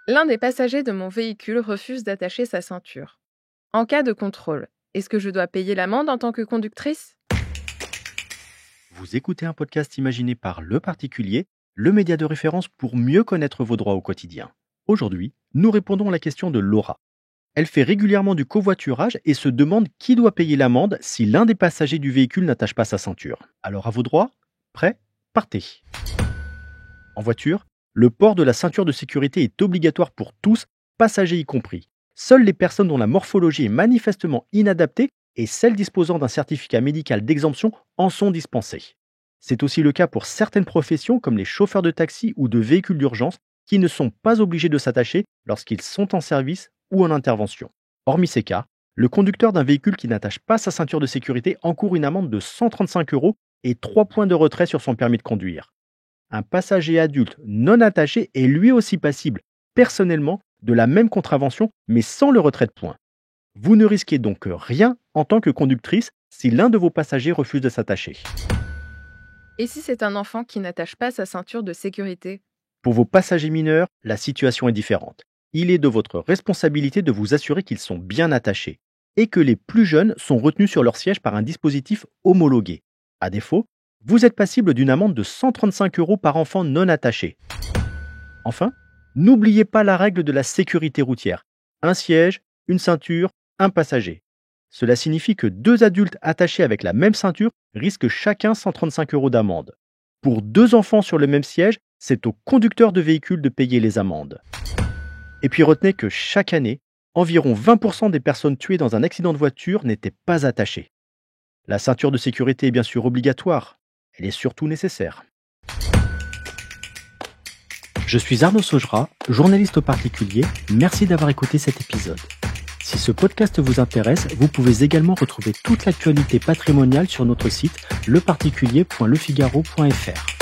L'un des passagers de mon véhicule refuse d'attacher sa ceinture. En cas de contrôle, est-ce que je dois payer l'amende en tant que conductrice ? Vous écoutez un podcast imaginé par Le Particulier, le média de référence pour mieux connaître vos droits au quotidien. Aujourd'hui, nous répondons à la question de Laura. Elle fait régulièrement du covoiturage et se demande qui doit payer l'amende si l'un des passagers du véhicule n'attache pas sa ceinture. Alors à vos droits, prêts, partez. En voiture, le port de la ceinture de sécurité est obligatoire pour tous, passagers y compris. Seules les personnes dont la morphologie est manifestement inadaptée et celles disposant d'un certificat médical d'exemption en sont dispensées. C'est aussi le cas pour certaines professions comme les chauffeurs de taxi ou de véhicules d'urgence qui ne sont pas obligés de s'attacher lorsqu'ils sont en service ou en intervention. Hormis ces cas, le conducteur d'un véhicule qui n'attache pas sa ceinture de sécurité encourt une amende de 135 € et 3 points de retrait sur son permis de conduire. Un passager adulte non attaché est lui aussi passible, personnellement, de la même contravention, mais sans le retrait de points. Vous ne risquez donc rien en tant que conductrice si l'un de vos passagers refuse de s'attacher. Et si c'est un enfant qui n'attache pas sa ceinture de sécurité ? Pour vos passagers mineurs, la situation est différente. Il est de votre responsabilité de vous assurer qu'ils sont bien attachés et que les plus jeunes sont retenus sur leur siège par un dispositif homologué. À défaut, vous êtes passible d'une amende de 135 € par enfant non attaché. Enfin, n'oubliez pas la règle de la sécurité routière. Un siège, une ceinture, un passager. Cela signifie que 2 adultes attachés avec la même ceinture risquent chacun 135 € d'amende. Pour 2 enfants sur le même siège, c'est au conducteur de véhicule de payer les amendes. Et puis retenez que chaque année, environ 20% des personnes tuées dans un accident de voiture n'étaient pas attachées. La ceinture de sécurité est bien sûr obligatoire, elle est surtout nécessaire. Je suis Arnaud Saugera, journaliste au particulier. Merci d'avoir écouté cet épisode. Si ce podcast vous intéresse, vous pouvez également retrouver toute l'actualité patrimoniale sur notre site leparticulier.lefigaro.fr.